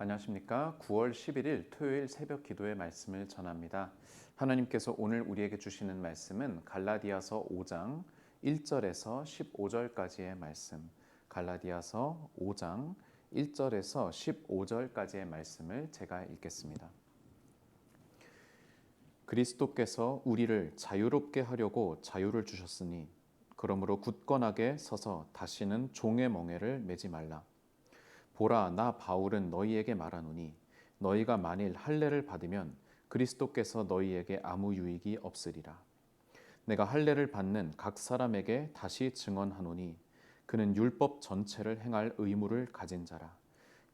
안녕하십니까. 9월 11일 토요일 새벽 기도의 말씀을 전합니다. 하나님께서 오늘 우리에게 주시는 말씀은 갈라디아서 5장 1절에서 15절까지의 말씀, 갈라디아서 5장 1절에서 15절까지의 말씀을 제가 읽겠습니다. 그리스도께서 우리를 자유롭게 하려고 자유를 주셨으니 그러므로 굳건하게 서서 다시는 종의 멍에를 매지 말라. 보라, 나 바울은 너희에게 말하노니 너희가 만일 할례를 받으면 그리스도께서 너희에게 아무 유익이 없으리라. 내가 할례를 받는 각 사람에게 다시 증언하노니 그는 율법 전체를 행할 의무를 가진 자라.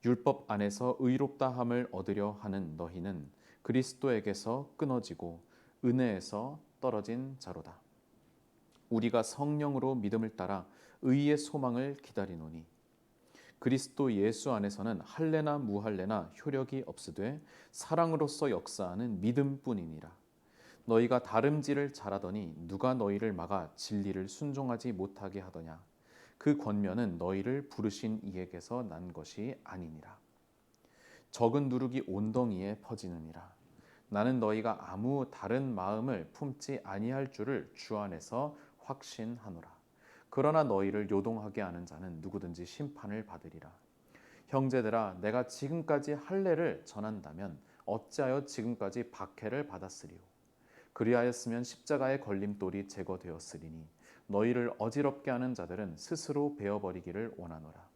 율법 안에서 의롭다함을 얻으려 하는 너희는 그리스도에게서 끊어지고 은혜에서 떨어진 자로다. 우리가 성령으로 믿음을 따라 의의 소망을 기다리노니 그리스도 예수 안에서는 할례나 무할례나 효력이 없으되 사랑으로서 역사하는 믿음뿐이니라. 너희가 다름질을 잘하더니 누가 너희를 막아 진리를 순종하지 못하게 하더냐. 그 권면은 너희를 부르신 이에게서 난 것이 아니니라. 적은 누룩이 온덩이에 퍼지느니라. 나는 너희가 아무 다른 마음을 품지 아니할 줄을 주 안에서 확신하노라. 그러나 너희를 요동하게 하는 자는 누구든지 심판을 받으리라. 형제들아, 내가 지금까지 할례를 전한다면 어찌하여 지금까지 박해를 받았으리요. 그리하였으면 십자가의 걸림돌이 제거되었으리니 너희를 어지럽게 하는 자들은 스스로 베어버리기를 원하노라.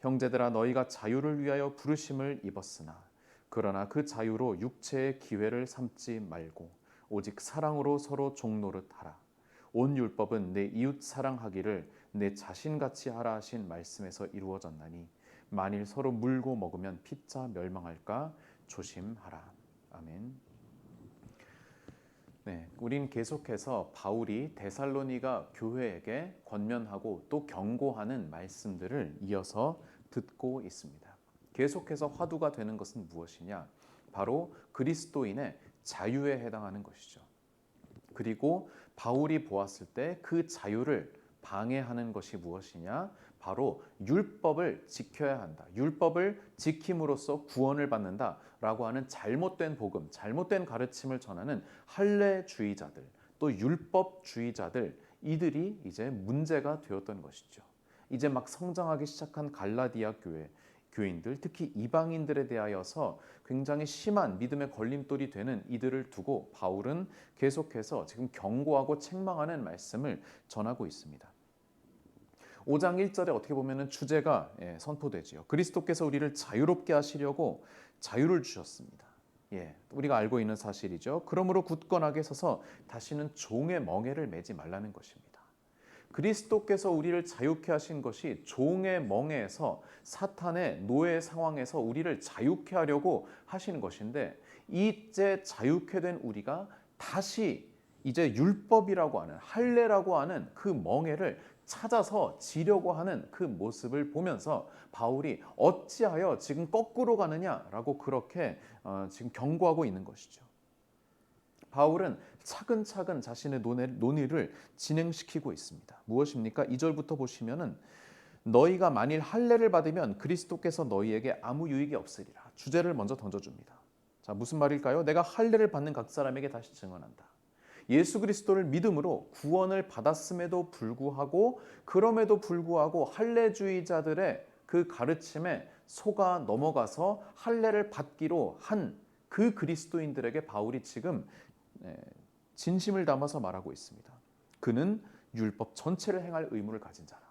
형제들아, 너희가 자유를 위하여 부르심을 입었으나 그러나 그 자유로 육체의 기회를 삼지 말고 오직 사랑으로 서로 종노릇 하라. 온 율법은 내 이웃 사랑하기를 내 자신같이 하라 하신 말씀에서 이루어졌나니 만일 서로 물고 먹으면 피차 멸망할까 조심하라. 아멘. 우린 계속해서 바울이 데살로니가 교회에게 권면하고 또 경고하는 말씀들을 이어서 듣고 있습니다. 계속해서 화두가 되는 것은 무엇이냐? 바로 그리스도인의 자유에 해당하는 것이죠. 그리고 바울이 보았을 때 그 자유를 방해하는 것이 무엇이냐? 바로 율법을 지켜야 한다. 율법을 지킴으로써 구원을 받는다라고 하는 잘못된 복음, 잘못된 가르침을 전하는 할례주의자들, 또 율법주의자들, 이들이 이제 문제가 되었던 것이죠. 이제 막 성장하기 시작한 갈라디아 교인들, 특히 이방인들에 대하여서 굉장히 심한 믿음의 걸림돌이 되는 이들을 두고 바울은 계속해서 지금 경고하고 책망하는 말씀을 전하고 있습니다. 5장 1절에 어떻게 보면 주제가 선포되지요. 그리스도께서 우리를 자유롭게 하시려고 자유를 주셨습니다. 우리가 알고 있는 사실이죠. 그러므로 굳건하게 서서 다시는 종의 멍에를 매지 말라는 것입니다. 그리스도께서 우리를 자유케 하신 것이 종의 멍에에서 사탄의 노예 상황에서 우리를 자유케 하려고 하시는 것인데, 이제 자유케 된 우리가 다시 이제 율법이라고 하는, 할례라고 하는 그 멍에를 찾아서 지려고 하는 그 모습을 보면서 바울이 어찌하여 지금 거꾸로 가느냐라고 그렇게 지금 경고하고 있는 것이죠. 바울은 차근차근 자신의 논의를 진행시키고 있습니다. 무엇입니까? 2절부터 보시면은 너희가 만일 할례를 받으면 그리스도께서 너희에게 아무 유익이 없으리라. 주제를 먼저 던져줍니다. 자, 무슨 말일까요? 내가 할례를 받는 각 사람에게 다시 증언한다. 예수 그리스도를 믿음으로 구원을 받았음에도 불구하고, 그럼에도 불구하고 할례주의자들의 그 가르침에 속아 넘어가서 할례를 받기로 한 그 그리스도인들에게 바울이 지금 진심을 담아서 말하고 있습니다. 그는 율법 전체를 행할 의무를 가진 자라.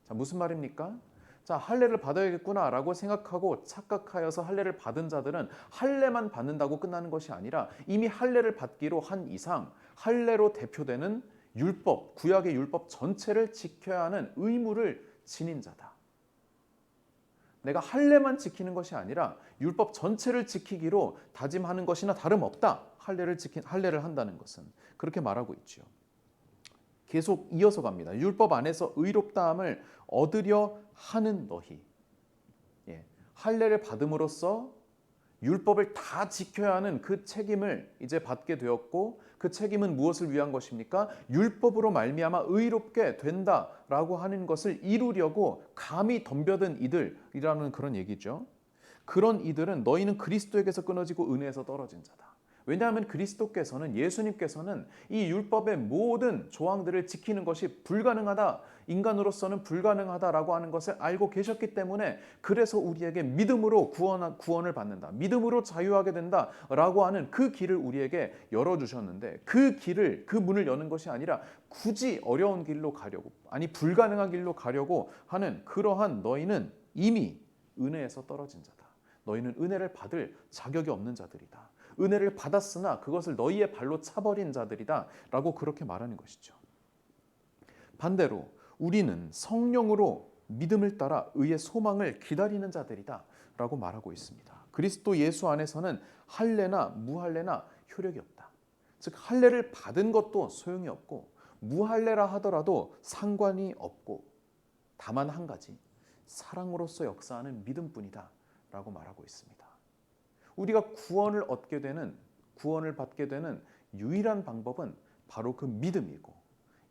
자, 무슨 말입니까? 자, 할례를 받아야겠구나라고 생각하고 착각하여서 할례를 받은 자들은 할례만 받는다고 끝나는 것이 아니라 이미 할례를 받기로 한 이상 할례로 대표되는 율법, 구약의 율법 전체를 지켜야 하는 의무를 지닌 자다. 내가 할례만 지키는 것이 아니라 율법 전체를 지키기로 다짐하는 것이나 다름없다. 할례를 한다는 것은 그렇게 말하고 있죠. 계속 이어서 갑니다. 율법 안에서 의롭다함을 얻으려 하는 너희. 할례를 받음으로써 율법을 다 지켜야 하는 그 책임을 이제 받게 되었고, 그 책임은 무엇을 위한 것입니까? 율법으로 말미암아 의롭게 된다라고 하는 것을 이루려고 감히 덤벼든 이들이라는 그런 얘기죠. 그런 이들은 너희는 그리스도에게서 끊어지고 은혜에서 떨어진 자다. 왜냐하면 그리스도께서는, 예수님께서는 이 율법의 모든 조항들을 지키는 것이 불가능하다, 인간으로서는 불가능하다라고 하는 것을 알고 계셨기 때문에, 그래서 우리에게 믿음으로 구원을 받는다, 믿음으로 자유하게 된다라고 하는 그 길을 우리에게 열어주셨는데, 그 문을 여는 것이 아니라 굳이 어려운 길로 가려고, 아니 불가능한 길로 가려고 하는 그러한 너희는 이미 은혜에서 떨어진 자다. 너희는 은혜를 받을 자격이 없는 자들이다. 은혜를 받았으나 그것을 너희의 발로 차버린 자들이다 라고 그렇게 말하는 것이죠. 반대로 우리는 성령으로 믿음을 따라 의의 소망을 기다리는 자들이다 라고 말하고 있습니다. 그리스도 예수 안에서는 할례나 무할례나 효력이 없다. 즉 할례를 받은 것도 소용이 없고 무할례라 하더라도 상관이 없고, 다만 한 가지, 사랑으로서 역사하는 믿음뿐이다 라고 말하고 있습니다. 우리가 구원을 받게 되는 유일한 방법은 바로 그 믿음이고,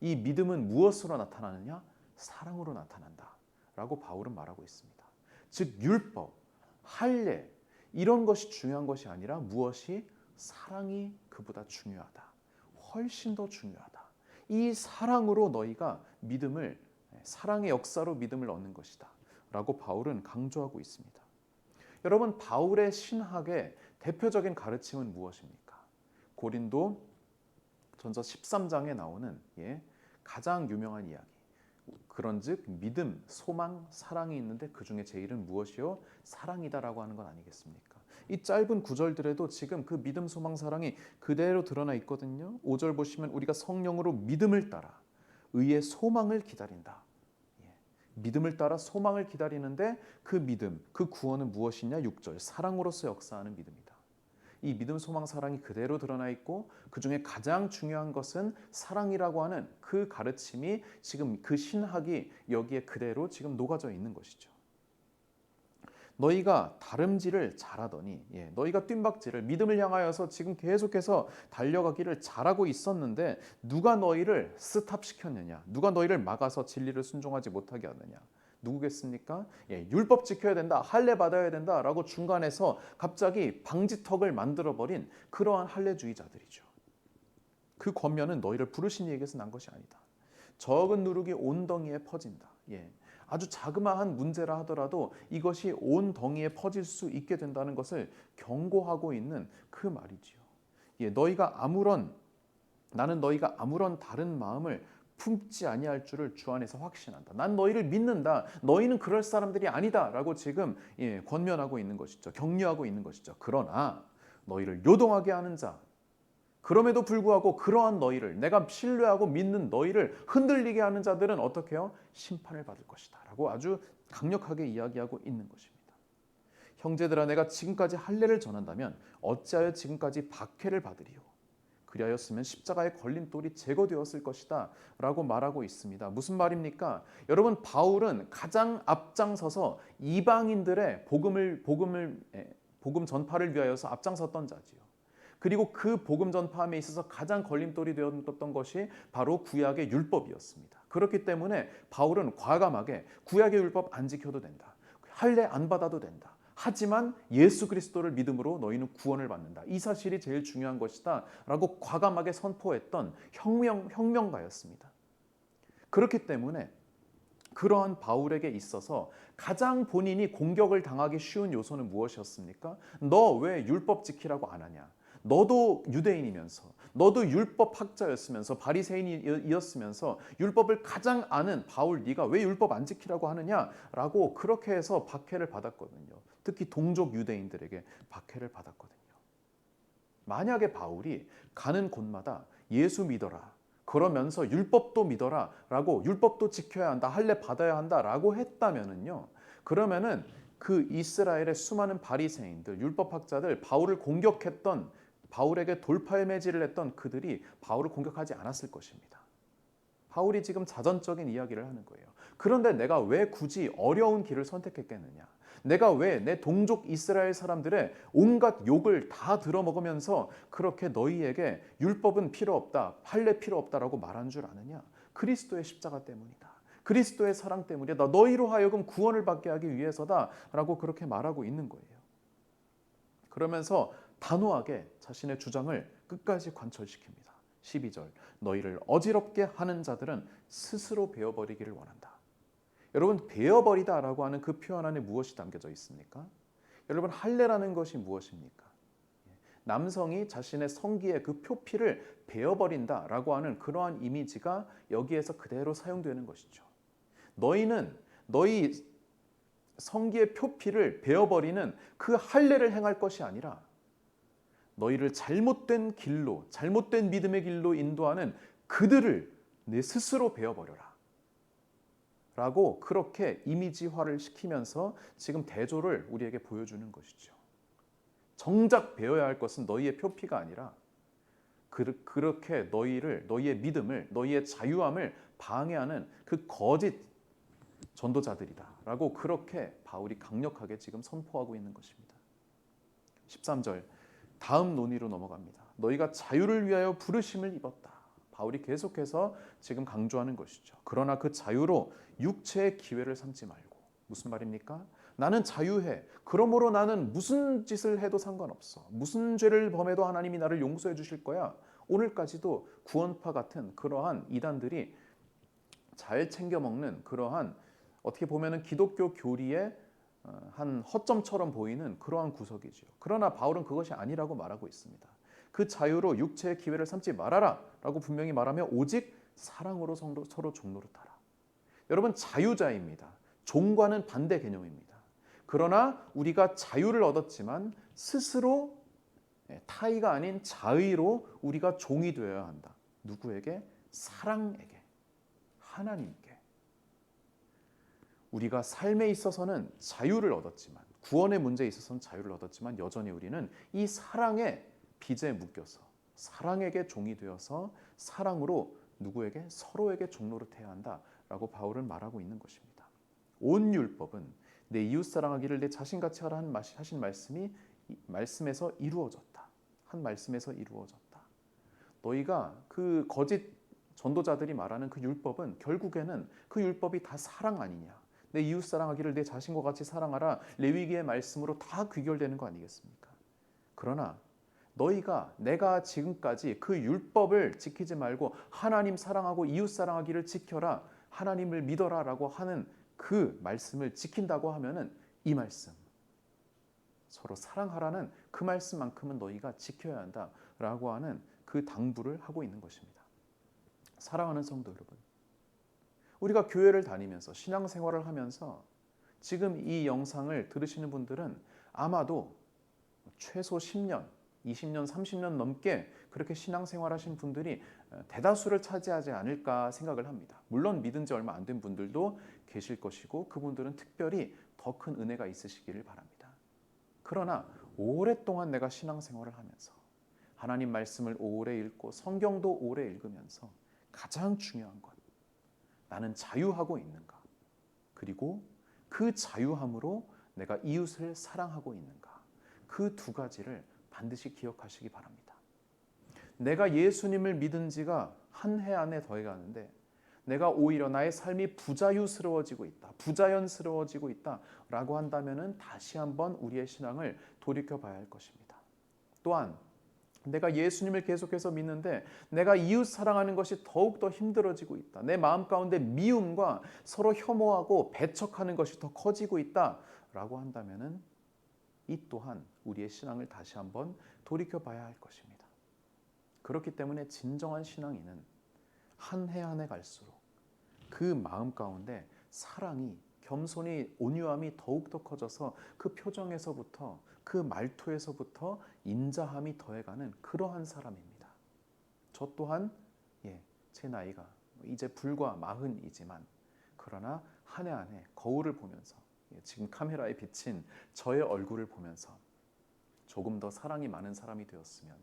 이 믿음은 무엇으로 나타나느냐? 사랑으로 나타난다 라고 바울은 말하고 있습니다. 즉 율법, 할례 이런 것이 중요한 것이 아니라 무엇이? 사랑이 그보다 중요하다. 훨씬 더 중요하다. 이 사랑으로 너희가 믿음을, 사랑의 역사로 믿음을 얻는 것이다 라고 바울은 강조하고 있습니다. 여러분, 바울의 신학의 대표적인 가르침은 무엇입니까? 고린도 전서 13장에 나오는 가장 유명한 이야기. 그런즉 믿음, 소망, 사랑이 있는데 그 중에 제일은 무엇이요? 사랑이다라고 하는 건 아니겠습니까? 이 짧은 구절들에도 지금 그 믿음, 소망, 사랑이 그대로 드러나 있거든요. 5절 보시면 우리가 성령으로 믿음을 따라 의의 소망을 기다린다. 믿음을 따라 소망을 기다리는데 그 믿음, 그 구원은 무엇이냐? 6절, 사랑으로서 역사하는 믿음이다. 이 믿음, 소망, 사랑이 그대로 드러나 있고 그 중에 가장 중요한 것은 사랑이라고 하는 그 가르침이, 지금 그 신학이 여기에 그대로 지금 녹아져 있는 것이죠. 너희가 다름질을 잘하더니, 너희가 뜀박질을, 믿음을 향하여서 지금 계속해서 달려가기를 잘하고 있었는데 누가 너희를 스탑시켰느냐? 누가 너희를 막아서 진리를 순종하지 못하게 하느냐? 누구겠습니까? 율법 지켜야 된다, 할례 받아야 된다라고 중간에서 갑자기 방지턱을 만들어버린 그러한 할례주의자들이죠. 그 권면은 너희를 부르신 이에게서 난 것이 아니다. 적은 누룩이 온 덩이에 퍼진다. 아주 자그마한 문제라 하더라도 이것이 온 덩이에 퍼질 수 있게 된다는 것을 경고하고 있는 그 말이지요. 나는 너희가 아무런 다른 마음을 품지 아니할 줄을 주 안에서 확신한다. 난 너희를 믿는다. 너희는 그럴 사람들이 아니다라고 지금 권면하고 있는 것이죠. 격려하고 있는 것이죠. 그러나 너희를 요동하게 하는 자, 그럼에도 불구하고 그러한 너희를, 내가 신뢰하고 믿는 너희를 흔들리게 하는 자들은 어떻게 해요? 심판을 받을 것이다 라고 아주 강력하게 이야기하고 있는 것입니다. 형제들아, 내가 지금까지 할례를 전한다면 어찌하여 지금까지 박해를 받으리요? 그리하였으면 십자가의 걸림돌이 제거되었을 것이다 라고 말하고 있습니다. 무슨 말입니까? 여러분, 바울은 가장 앞장서서 이방인들의 복음 전파를 위하여서 앞장섰던 자지요. 그리고 그 복음 전파함에 있어서 가장 걸림돌이 되었던 것이 바로 구약의 율법이었습니다. 그렇기 때문에 바울은 과감하게 구약의 율법 안 지켜도 된다, 할례 안 받아도 된다, 하지만 예수 그리스도를 믿음으로 너희는 구원을 받는다, 이 사실이 제일 중요한 것이다 라고 과감하게 선포했던 혁명가였습니다. 그렇기 때문에 그러한 바울에게 있어서 가장 본인이 공격을 당하기 쉬운 요소는 무엇이었습니까? 너 왜 율법 지키라고 안 하냐? 너도 유대인이면서, 너도 율법 학자였으면서, 바리새인이었으면서 율법을 가장 아는 바울, 네가 왜 율법 안 지키라고 하느냐라고 그렇게 해서 박해를 받았거든요. 특히 동족 유대인들에게 박해를 받았거든요. 만약에 바울이 가는 곳마다 예수 믿어라, 그러면서 율법도 믿어라 라고, 율법도 지켜야 한다, 할례 받아야 한다 라고 했다면은요, 그러면은 그 이스라엘의 수많은 바리새인들, 율법학자들, 바울을 공격했던, 바울에게 돌팔 매질을 했던 그들이 바울을 공격하지 않았을 것입니다. 바울이 지금 자전적인 이야기를 하는 거예요. 그런데 내가 왜 굳이 어려운 길을 선택했겠느냐? 내가 왜 내 동족 이스라엘 사람들의 온갖 욕을 다 들어먹으면서 그렇게 너희에게 율법은 필요 없다, 할례 필요 없다라고 말한 줄 아느냐? 그리스도의 십자가 때문이다. 그리스도의 사랑 때문이다. 너희로 하여금 구원을 받게 하기 위해서다 라고 그렇게 말하고 있는 거예요. 그러면서 단호하게 자신의 주장을 끝까지 관철시킵니다. 12절 너희를 어지럽게 하는 자들은 스스로 베어버리기를 원한다. 여러분 베어버리다라고 하는 그 표현 안에 무엇이 담겨져 있습니까? 여러분 할례라는 것이 무엇입니까? 남성이 자신의 성기의 그 표피를 베어버린다라고 하는 그러한 이미지가 여기에서 그대로 사용되는 것이죠. 너희는 너희 성기의 표피를 베어버리는 그 할례를 행할 것이 아니라 너희를 잘못된 길로, 잘못된 믿음의 길로 인도하는 그들을 내 스스로 베어버려라 라고 그렇게 이미지화를 시키면서 지금 대조를 우리에게 보여주는 것이죠. 정작 베어야 할 것은 너희의 표피가 아니라 그렇게 너희의 믿음을, 너희의 자유함을 방해하는 그 거짓 전도자들이다 라고 그렇게 바울이 강력하게 지금 선포하고 있는 것입니다. 13절 다음 논의로 넘어갑니다. 너희가 자유를 위하여 부르심을 입었다. 바울이 계속해서 지금 강조하는 것이죠. 그러나 그 자유로 육체의 기회를 삼지 말고. 무슨 말입니까? 나는 자유해. 그러므로 나는 무슨 짓을 해도 상관없어. 무슨 죄를 범해도 하나님이 나를 용서해 주실 거야. 오늘까지도 구원파 같은 그러한 이단들이 잘 챙겨 먹는 그러한 어떻게 보면은 기독교 교리의 한 허점처럼 보이는 그러한 구석이죠. 그러나 바울은 그것이 아니라고 말하고 있습니다. 그 자유로 육체의 기회를 삼지 말아라 라고 분명히 말하며 오직 사랑으로 서로 종노릇하라. 여러분 자유자입니다. 종과는 반대 개념입니다. 그러나 우리가 자유를 얻었지만 스스로 타의가 아닌 자의로 우리가 종이 되어야 한다. 누구에게? 사랑에게, 하나님께. 우리가 삶에 있어서는 자유를 얻었지만, 구원의 문제에 있어서는 자유를 얻었지만 여전히 우리는 이 사랑의 빚에 묶여서 사랑에게 종이 되어서 사랑으로 누구에게? 서로에게 종노릇해야 한다라고 바울은 말하고 있는 것입니다. 온 율법은 내 이웃 사랑하기를 내 자신같이 하라 하신 말씀이 말씀에서 이루어졌다. 한 말씀에서 이루어졌다. 너희가 그 거짓 전도자들이 말하는 그 율법은 결국에는 그 율법이 다 사랑 아니냐. 내 이웃 사랑하기를 내 자신과 같이 사랑하라. 레위기의 말씀으로 다 귀결되는 거 아니겠습니까? 그러나 내가 지금까지 그 율법을 지키지 말고 하나님 사랑하고 이웃 사랑하기를 지켜라. 하나님을 믿어라 라고 하는 그 말씀을 지킨다고 하면은 이 말씀 서로 사랑하라는 그 말씀만큼은 너희가 지켜야 한다라고 하는 그 당부를 하고 있는 것입니다. 사랑하는 성도 여러분, 우리가 교회를 다니면서 신앙생활을 하면서 지금 이 영상을 들으시는 분들은 아마도 최소 10년, 20년, 30년 넘게 그렇게 신앙생활 하신 분들이 대다수를 차지하지 않을까 생각을 합니다. 물론 믿은 지 얼마 안 된 분들도 계실 것이고 그분들은 특별히 더 큰 은혜가 있으시기를 바랍니다. 그러나 오랫동안 내가 신앙생활을 하면서 하나님 말씀을 오래 읽고 성경도 오래 읽으면서 가장 중요한 것, 나는 자유하고 있는가? 그리고 그 자유함으로 내가 이웃을 사랑하고 있는가? 그 두 가지를 반드시 기억하시기 바랍니다. 내가 예수님을 믿은 지가 한 해 안에 더해가는데 내가 오히려 나의 삶이 부자유스러워지고 있다, 부자연스러워지고 있다라고 한다면은 다시 한번 우리의 신앙을 돌이켜봐야 할 것입니다. 또한 내가 예수님을 계속해서 믿는데 내가 이웃 사랑하는 것이 더욱더 힘들어지고 있다. 내 마음 가운데 미움과 서로 혐오하고 배척하는 것이 더 커지고 있다라고 한다면은 이 또한 우리의 신앙을 다시 한번 돌이켜봐야 할 것입니다. 그렇기 때문에 진정한 신앙인은 한 해 한 해 갈수록 그 마음 가운데 사랑이, 겸손이, 온유함이 더욱더 커져서 그 표정에서부터 그 말투에서부터 인자함이 더해가는 그러한 사람입니다. 저 또한 제 나이가 이제 불과 40이지만 그러나 한 해 한 해 거울을 보면서 지금 카메라에 비친 저의 얼굴을 보면서 조금 더 사랑이 많은 사람이 되었으면,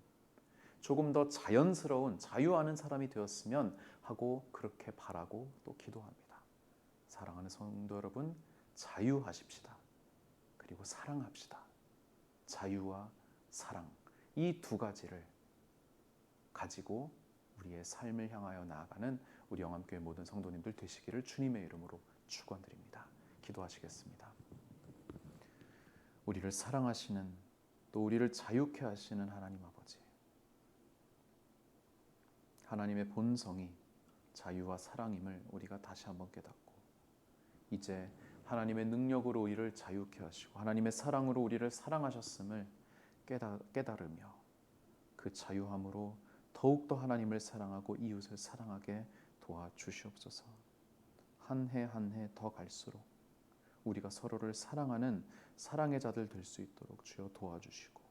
조금 더 자연스러운 자유하는 사람이 되었으면 하고 그렇게 바라고 또 기도합니다. 사랑하는 성도 여러분, 자유하십시다. 그리고 사랑합시다. 자유와 사랑, 이 두 가지를 가지고 우리의 삶을 향하여 나아가는 우리 영암교회 모든 성도님들 되시기를 주님의 이름으로 축원드립니다. 기도하시겠습니다. 우리를 사랑하시는 또 우리를 자유케 하시는 하나님 아버지, 하나님의 본성이 자유와 사랑임을 우리가 다시 한번 깨닫고 이제 하나님의 능력으로 우리를 자유케 하시고 하나님의 사랑으로 우리를 사랑하셨음을 깨달으며 그 자유함으로 더욱더 하나님을 사랑하고 이웃을 사랑하게 도와주시옵소서. 한 해 한 해 더 갈수록 우리가 서로를 사랑하는 사랑의 자들 될 수 있도록 주여 도와주시고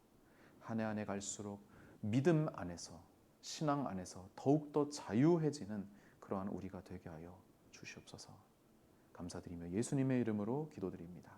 한 해 한 해 갈수록 믿음 안에서 신앙 안에서 더욱더 자유해지는 그러한 우리가 되게 하여 주시옵소서. 감사드리며 예수님의 이름으로 기도드립니다.